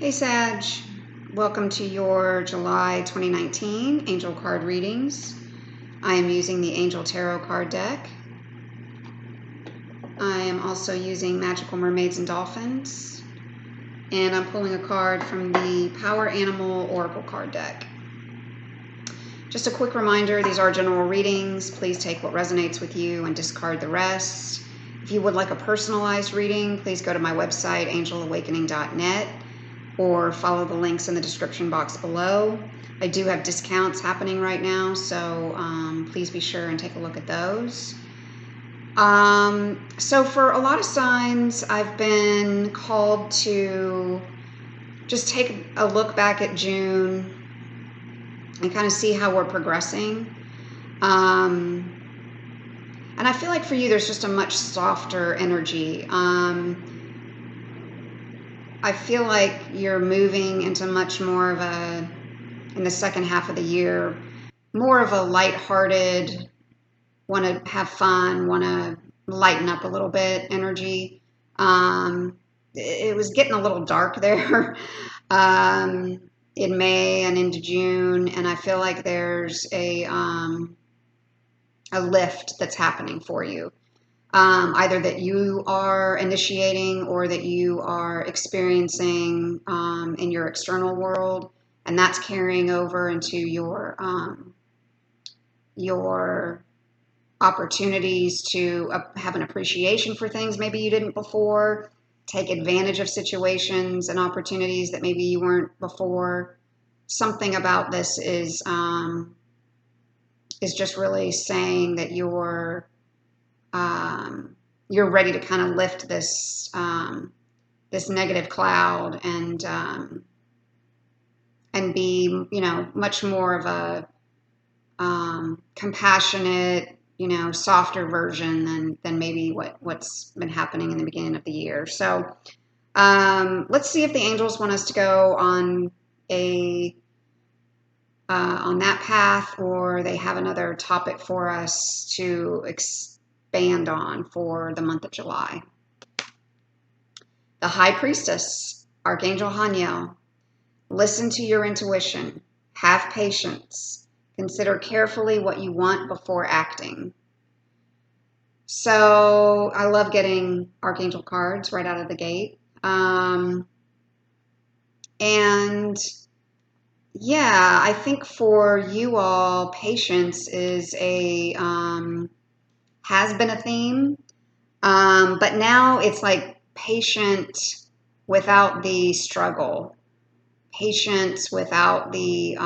Hey Sag, welcome to your July 2019 Angel Card Readings. I am using the Angel Tarot card deck. I am also using Magical Mermaids and Dolphins. And I'm pulling a card from the Power Animal Oracle card deck. Just a quick reminder, these are general readings. Please take what resonates with you and discard the rest. If you would like a personalized reading, please go to my website, angelawakening.net. or follow the links in the description box below. I do have discounts happening right now, so please be sure and take a look at those. So for a lot of signs, I've been called to just take a look back at June and kind of see how we're progressing. And I feel like for you, there's just a much softer energy. I feel like you're moving into much more of in the second half of the year, more of a lighthearted, want to have fun, want to lighten up a little bit energy. It was getting a little dark there in May and into June, and I feel like there's a lift that's happening for you. Either that you are initiating or that you are experiencing in your external world, and that's carrying over into your opportunities to have an appreciation for things maybe you didn't before, take advantage of situations and opportunities that maybe you weren't before. Something about this is just really saying that you're ready to kind of lift this this negative cloud and be, much more of a compassionate, softer version than maybe what's been happening in the beginning of the year. So let's see if the angels want us to go on that path, or they have another topic for us to expand on for the month of July. The High Priestess, Archangel Haniel. Listen to your intuition. Have patience. Consider carefully what you want before acting. So I love getting Archangel cards right out of the gate. And yeah, I think for you all, patience is has been a theme. But now it's like patient without the struggle, patience without the,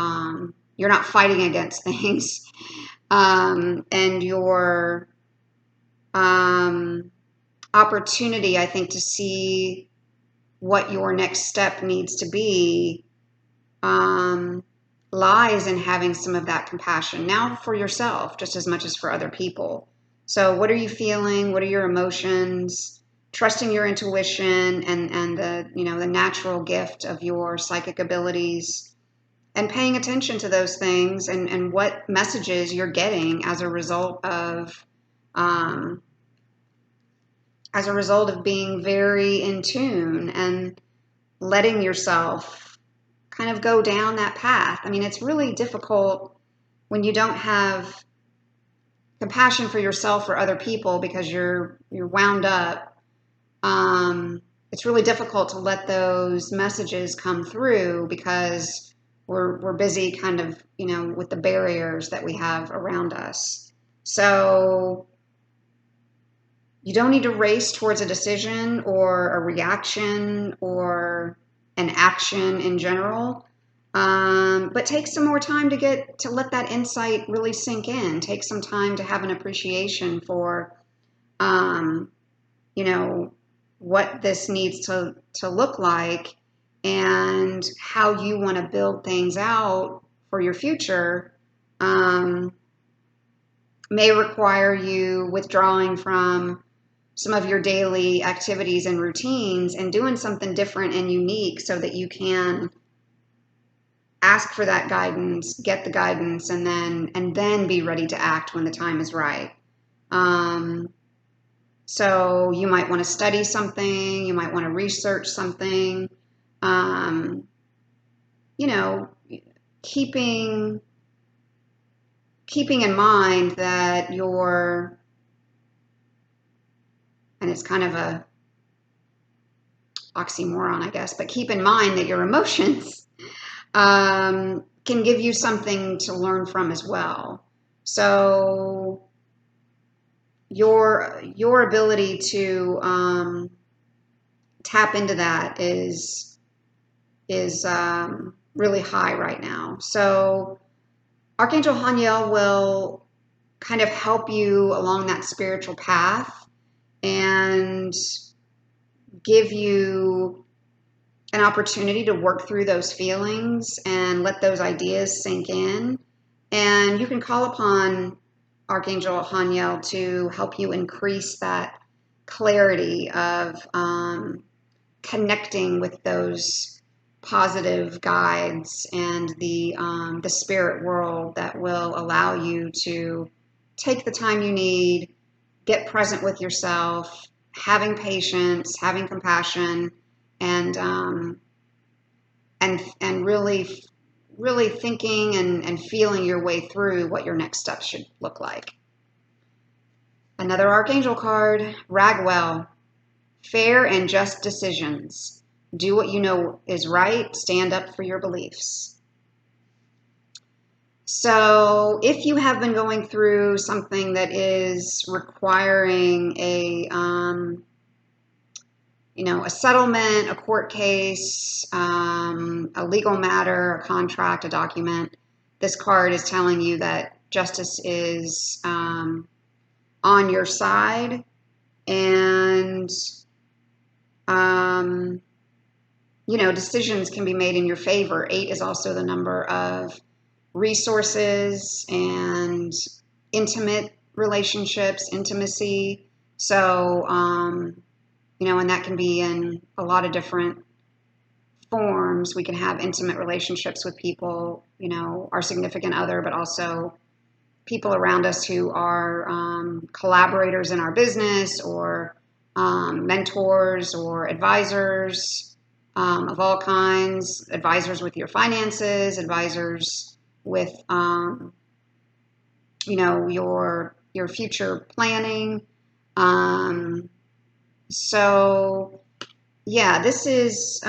you're not fighting against things. And your opportunity, I think, to see what your next step needs to be lies in having some of that compassion now for yourself just as much as for other people. So what are you feeling? What are your emotions? Trusting your intuition and the natural gift of your psychic abilities, and paying attention to those things and what messages you're getting as a result of being very in tune and letting yourself kind of go down that path. I mean, it's really difficult when you don't have compassion for yourself or other people because you're wound up. It's really difficult to let those messages come through because we're busy kind of, with the barriers that we have around us. So you don't need to race towards a decision or a reaction or an action in general. But take some more time to let that insight really sink in. Take some time to have an appreciation for, what this needs to look like and how you want to build things out for your future. May require you withdrawing from some of your daily activities and routines and doing something different and unique so that you can ask for that guidance, get the guidance, and then be ready to act when the time is right. So you might want to study something, you might want to research something, um, you know, keeping in mind that and it's kind of a oxymoron, I guess, but keep in mind that your emotions can give you something to learn from as well. So your ability to tap into that is really high right now. So Archangel Haniel will kind of help you along that spiritual path and give you an opportunity to work through those feelings and let those ideas sink in. And you can call upon Archangel Haniel to help you increase that clarity of connecting with those positive guides and the spirit world that will allow you to take the time you need, get present with yourself, having patience, having compassion, and really thinking and feeling your way through what your next steps should look like. Another Archangel card, Ragwell. Fair and just decisions. Do what you know is right. Stand up for your beliefs. So if you have been going through something that is requiring a settlement, a court case, a legal matter, a contract, a document, this card is telling you that justice is on your side, and decisions can be made in your favor. 8 is also the number of resources and intimate relationships, intimacy. So, and that can be in a lot of different forms. We can have intimate relationships with people, our significant other, but also people around us who are collaborators in our business, or mentors or advisors of all kinds, advisors with your finances, advisors with, your future planning. So yeah, this is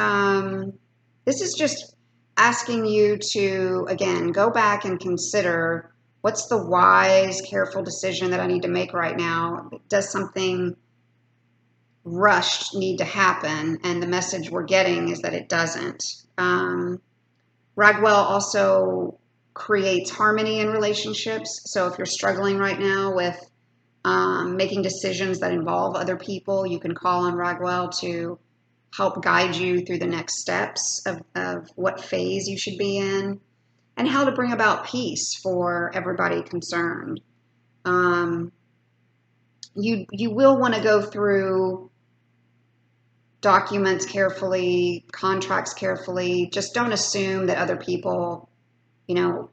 just asking you to, again, go back and consider, what's the wise, careful decision that I need to make right now? Does something rushed need to happen? And the message we're getting is that it doesn't. Ragwell also creates harmony in relationships. So if you're struggling right now with making decisions that involve other people, you can call on Ragwell to help guide you through the next steps of what phase you should be in and how to bring about peace for everybody concerned. You will want to go through documents carefully, contracts carefully. Just don't assume that other people,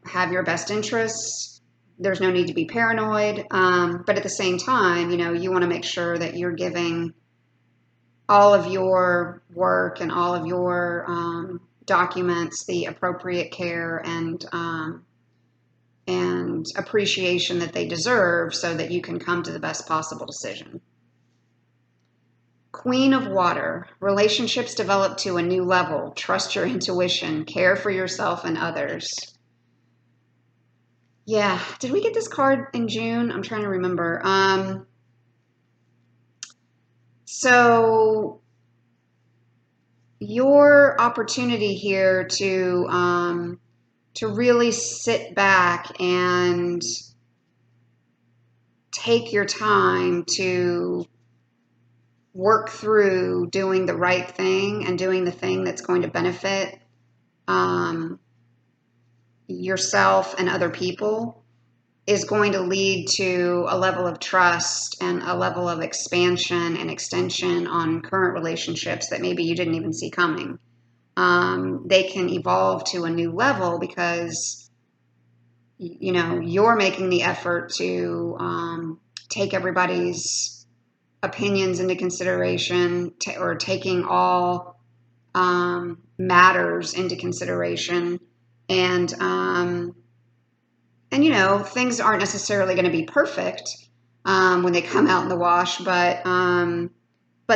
have your best interests. There's no need to be paranoid. But at the same time, you want to make sure that you're giving all of your work and all of your documents the appropriate care and appreciation that they deserve, so that you can come to the best possible decision. Queen of Water. Relationships develop to a new level. Trust your intuition. Care for yourself and others. Yeah. Did we get this card in June? I'm trying to remember. So your opportunity here to really sit back and take your time to work through doing the right thing and doing the thing that's going to benefit yourself and other people is going to lead to a level of trust and a level of expansion and extension on current relationships that maybe you didn't even see coming. They can evolve to a new level because, you're making the effort to take everybody's opinions into consideration, or taking all matters into consideration. And things aren't necessarily going to be perfect when they come out in the wash, but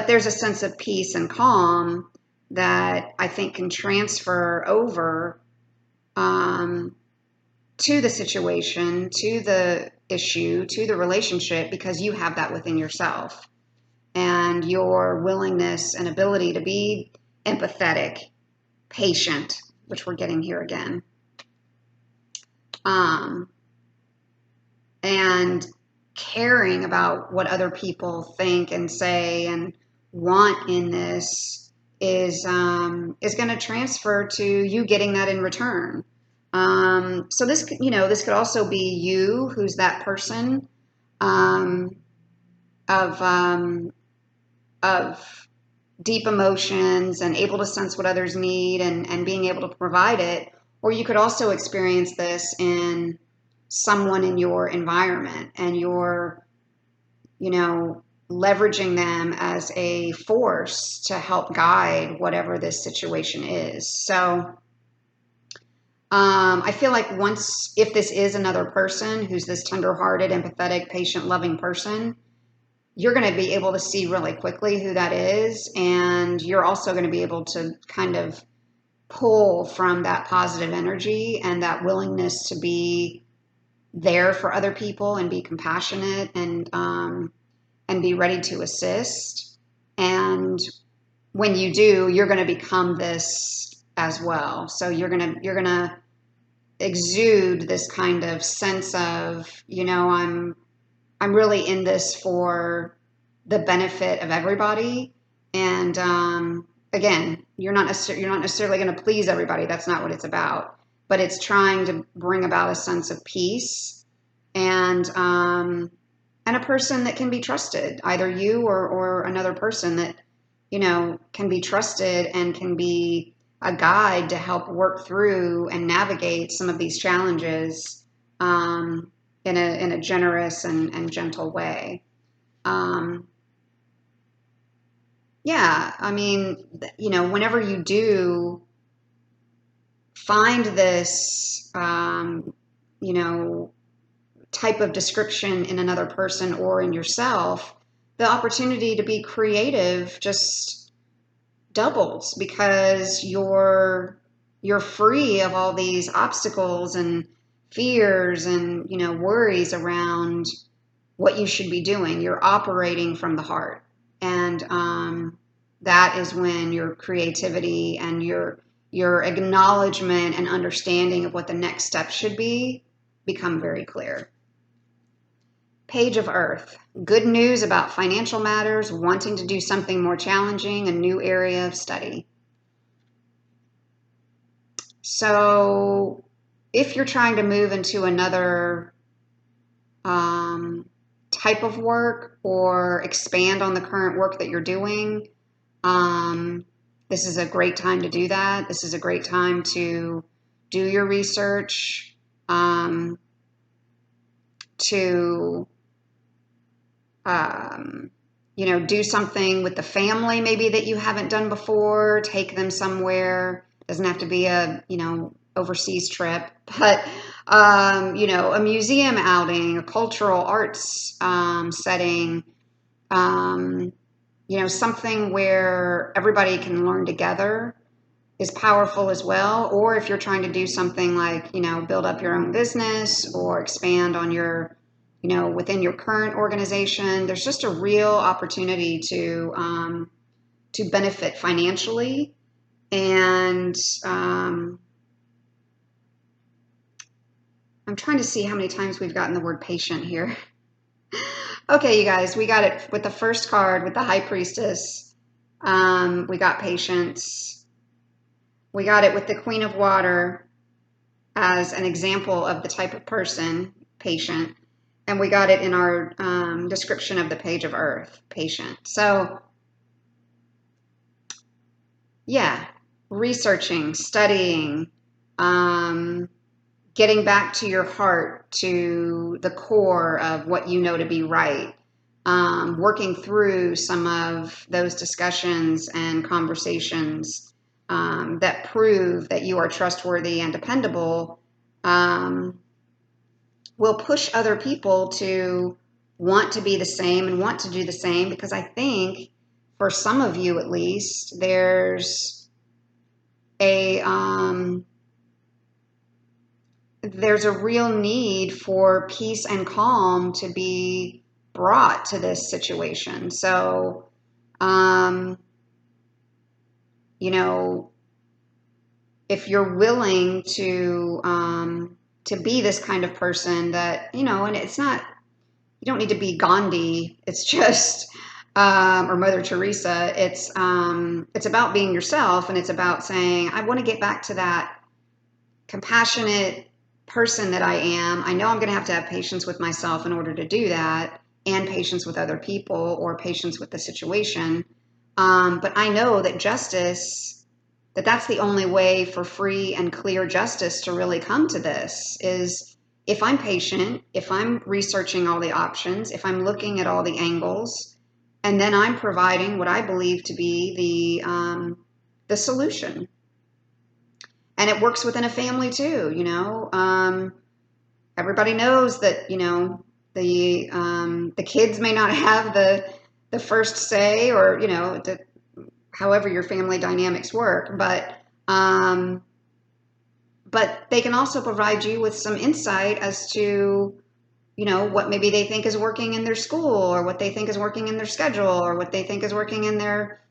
there's a sense of peace and calm that I think can transfer over to the situation, to the issue, to the relationship, because you have that within yourself. And your willingness and ability to be empathetic, patient, which we're getting here again, and caring about what other people think and say and want in this is going to transfer to you getting that in return. So this could also be you, who's that person of deep emotions and able to sense what others need and being able to provide it. Or you could also experience this in someone in your environment, and you're, leveraging them as a force to help guide whatever this situation is. So I feel like if this is another person who's this tenderhearted, empathetic, patient, loving person, you're going to be able to see really quickly who that is. And you're also going to be able to kind of pull from that positive energy and that willingness to be there for other people and be compassionate and be ready to assist. And when you do, you're going to become this as well. So you're going to exude this kind of sense of, I'm really in this for the benefit of everybody. And again, you're not necessarily going to please everybody. That's not what it's about. But it's trying to bring about a sense of peace and a person that can be trusted, either you or another person that can be trusted and can be a guide to help work through and navigate some of these challenges in a generous and gentle way. Yeah, I mean, whenever you do find this, type of description in another person or in yourself, the opportunity to be creative just doubles, because you're free of all these obstacles and fears and worries around what you should be doing. You're operating from the heart, and that is when your creativity and your acknowledgement and understanding of what the next step should be become very clear. Page of Earth. Good news about financial matters, wanting to do something more challenging, a new area of study. So if you're trying to move into another type of work or expand on the current work that you're doing, this is a great time to do that. This is a great time to do your research, to do something with the family maybe that you haven't done before. Take them somewhere. Doesn't have to be a overseas trip, but a museum outing, a cultural arts setting, something where everybody can learn together is powerful as well. Or if you're trying to do something like build up your own business or expand on your within your current organization, there's just a real opportunity to benefit financially. And I'm trying to see how many times we've gotten the word patient here. Okay, you guys, we got it with the first card with the High Priestess. We got patience. We got it with the Queen of Water as an example of the type of person, patient. And we got it in our description of the Page of Earth, patient. So, yeah, researching, studying, getting back to your heart, to the core of what you know to be right, working through some of those discussions and conversations that prove that you are trustworthy and dependable, will push other people to want to be the same and want to do the same, because I think for some of you at least, a there's a real need for peace and calm to be brought to this situation. So, you know, if you're willing to be this kind of person that, and it's not, you don't need to be Gandhi. It's just, or Mother Teresa. It's about being yourself, and it's about saying, I want to get back to that compassionate person that I am. I know I'm going to have patience with myself in order to do that, and patience with other people, or patience with the situation. But I know that that's the only way for free and clear justice to really come to this, is if I'm patient, if I'm researching all the options, if I'm looking at all the angles, and then I'm providing what I believe to be the solution. And it works within a family too, everybody knows that, the kids may not have the first say, or, however your family dynamics work, but they can also provide you with some insight as to, what maybe they think is working in their school, or what they think is working in their schedule, or what they think is working in their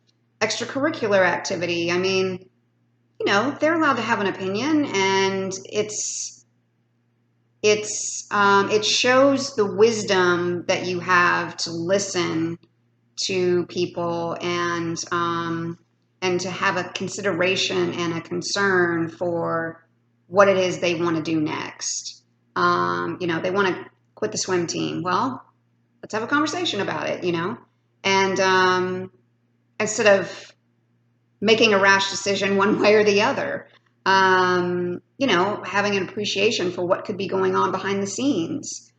extracurricular activity. I mean, they're allowed to have an opinion, and it shows the wisdom that you have to listen to people, and to have a consideration and a concern for what it is they want to do next. They want to quit the swim team. Well, let's have a conversation about it, and instead of making a rash decision one way or the other, having an appreciation for what could be going on behind the scenes.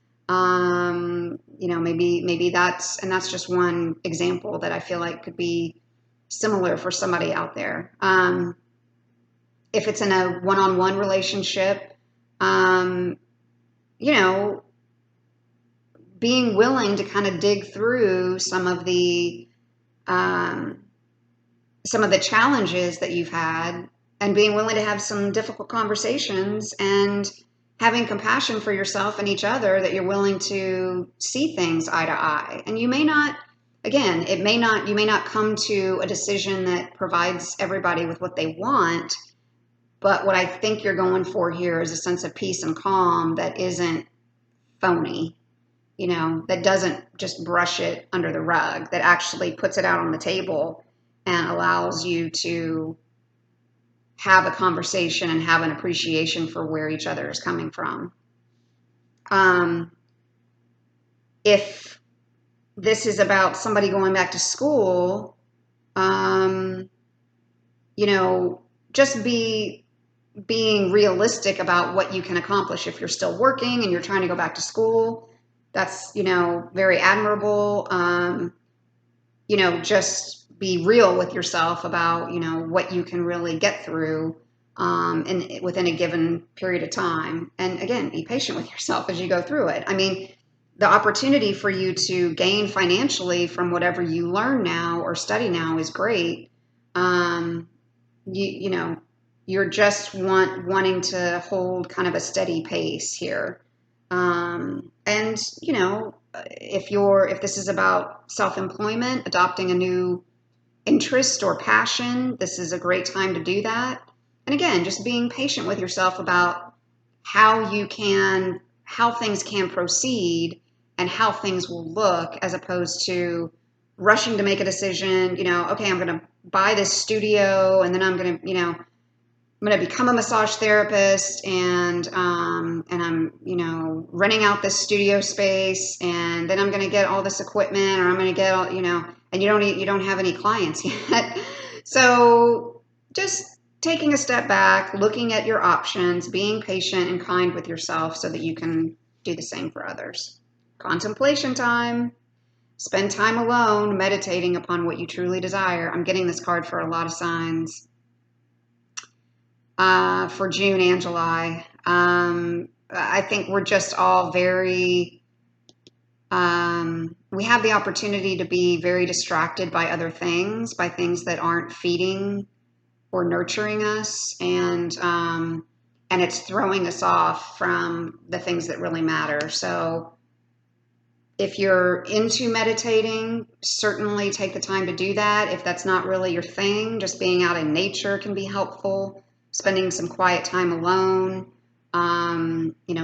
Maybe that's just one example that I feel like could be similar for somebody out there. If it's in a one-on-one relationship, being willing to kind of dig through some of the challenges that you've had, and being willing to have some difficult conversations, and having compassion for yourself and each other, that you're willing to see things eye to eye. And you may not come to a decision that provides everybody with what they want, but what I think you're going for here is a sense of peace and calm that isn't phony, that doesn't just brush it under the rug, that actually puts it out on the table and allows you to have a conversation and have an appreciation for where each other is coming from. If this is about somebody going back to school, just being realistic about what you can accomplish. If you're still working and you're trying to go back to school, that's, very admirable. Just be real with yourself about, what you can really get through within a given period of time. And again, be patient with yourself as you go through it. I mean, the opportunity for you to gain financially from whatever you learn now or study now is great. You're just wanting to hold kind of a steady pace here. And, if this is about self-employment, adopting a new interest or passion, this is a great time to do that. And again, just being patient with yourself about how things can proceed and how things will look, as opposed to rushing to make a decision. Okay, I'm going to buy this studio, and then I'm going to become a massage therapist, and I'm, renting out this studio space, and then I'm going to get all this equipment, or I'm going to get all, and you don't have any clients yet. So just taking a step back, looking at your options, being patient and kind with yourself so that you can do the same for others. Contemplation time. Spend time alone, meditating upon what you truly desire. I'm getting this card for a lot of signs. for June and July. I think we're just all very, we have the opportunity to be very distracted by other things, by things that aren't feeding or nurturing us, and it's throwing us off from the things that really matter. So if you're into meditating, certainly take the time to do that. If that's not really your thing, just being out in nature can be helpful. Spending some quiet time alone,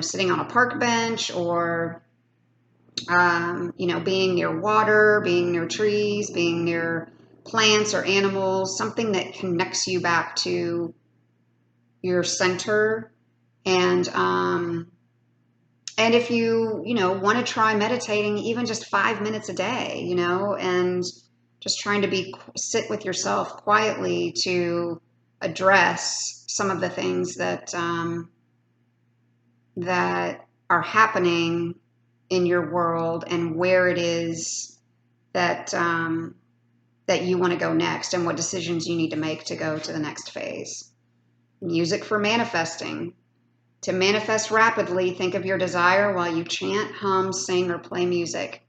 sitting on a park bench, or being near water, being near trees, being near plants or animals, something that connects you back to your center. And if you want to try meditating even just 5 minutes a day, and just trying to sit with yourself quietly to address some of the things that are happening in your world, and where it is that that you want to go next, and what decisions you need to make to go to the next phase. Music for manifesting. To manifest rapidly, think of your desire while you chant, hum, sing, or play music.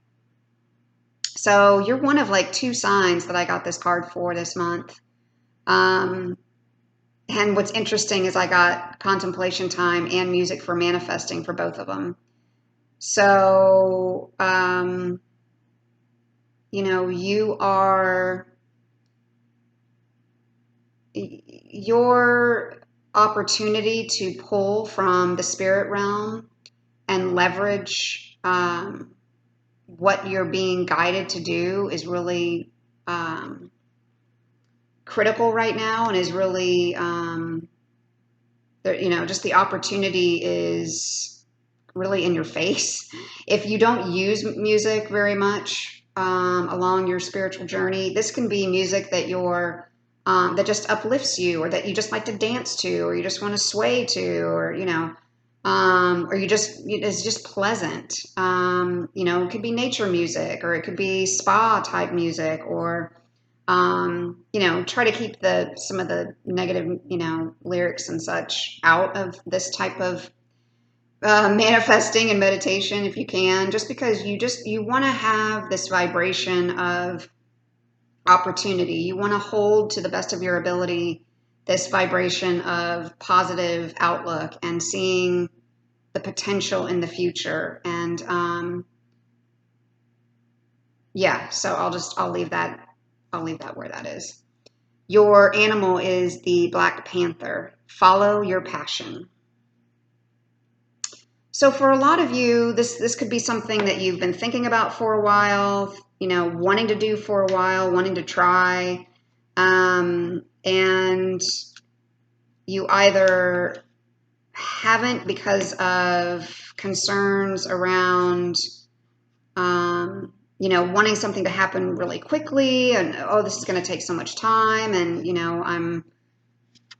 So you're one of like 2 signs that I got this card for this month. And what's interesting is I got contemplation time and music for manifesting for both of them. So, your opportunity to pull from the spirit realm and leverage what you're being guided to do is really critical right now, and is really, just the opportunity is really in your face. If you don't use music very much along your spiritual journey, this can be music that that just uplifts you, or that you just like to dance to, or you just want to sway to, or it's just pleasant. It could be nature music, or it could be spa type music, or try to keep some of the negative, lyrics and such out of this type of manifesting and meditation if you can, just because you want to have this vibration of opportunity. You want to hold, to the best of your ability, this vibration of positive outlook and seeing the potential in the future. And so I'll leave that where that is. Your animal is the Black Panther. Follow your passion. So for a lot of you, this could be something that you've been thinking about for a while, wanting to do for a while, wanting to try, and you either haven't because of concerns around, wanting something to happen really quickly, and this is going to take so much time, and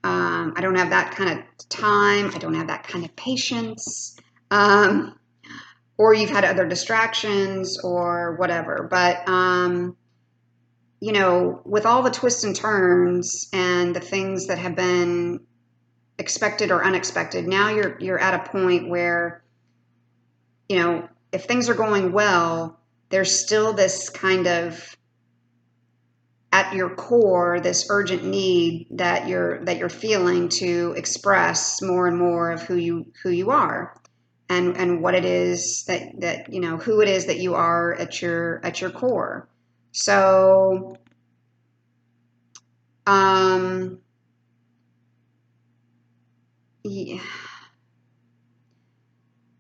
I don't have that kind of time, I don't have that kind of patience. Or you've had other distractions or whatever. But, with all the twists and turns and the things that have been expected or unexpected, now you're at a point where, if things are going well, there's still this kind of, at your core, this urgent need that you're feeling to express more and more of who you are. And what it is that who it is that you are at your core. So, yeah.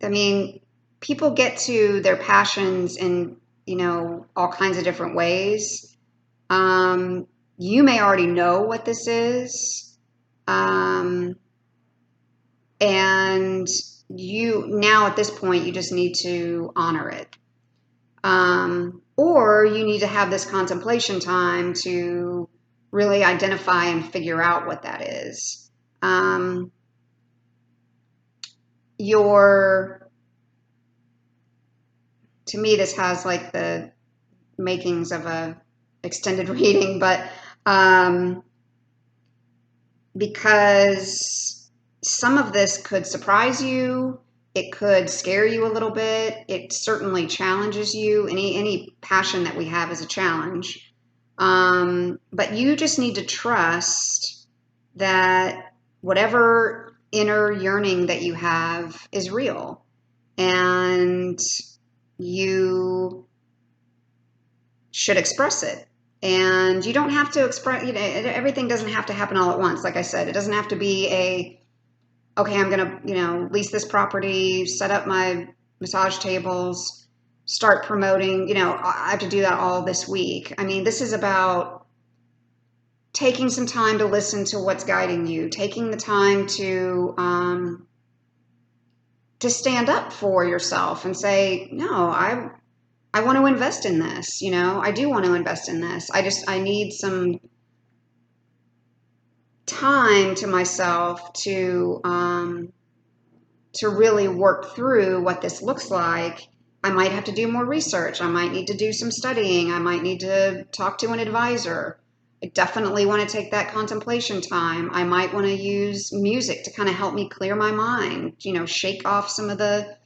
I mean, people get to their passions in all kinds of different ways. You may already know what this is, and now at this point, you just need to honor it. Or you need to have this contemplation time to really identify and figure out what that is. To me, this has like the makings of a extended reading, but because some of this could surprise you. It could scare you a little bit. It certainly challenges you. Any passion that we have is a challenge. But you just need to trust that whatever inner yearning that you have is real. And you should express it. And you don't have to express, everything doesn't have to happen all at once. Like I said, it doesn't have to be okay, I'm going to, lease this property, set up my massage tables, start promoting, I have to do that all this week. I mean, this is about taking some time to listen to what's guiding you, taking the time to stand up for yourself and say, no, I want to invest in this. I do want to invest in this. I need some time to myself to really work through what this looks like. I might have to do more research. I might need to do some studying. I might need to talk to an advisor. I definitely want to take that contemplation time. I might want to use music to kind of help me clear my mind, shake off some of the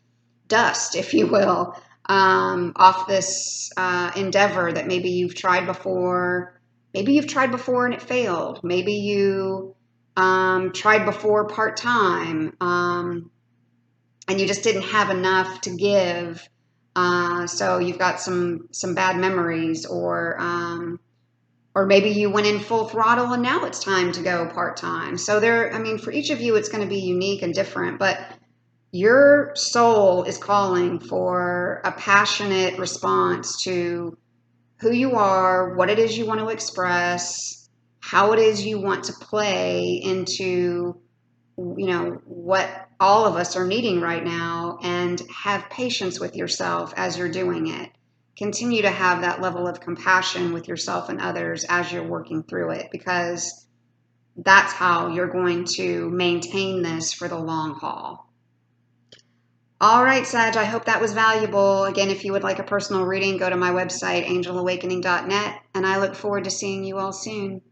dust, if you will, off this endeavor that maybe you've tried before. Maybe you've tried before and it failed. Maybe you tried before part-time and you just didn't have enough to give. So you've got some bad memories, or maybe you went in full throttle and now it's time to go part-time. So for each of you, it's going to be unique and different, but your soul is calling for a passionate response to who you are, what it is you want to express, how it is you want to play into, what all of us are needing right now, and have patience with yourself as you're doing it. Continue to have that level of compassion with yourself and others as you're working through it, because that's how you're going to maintain this for the long haul. All right, Sag, I hope that was valuable. Again, if you would like a personal reading, go to my website, angelawakening.net, and I look forward to seeing you all soon.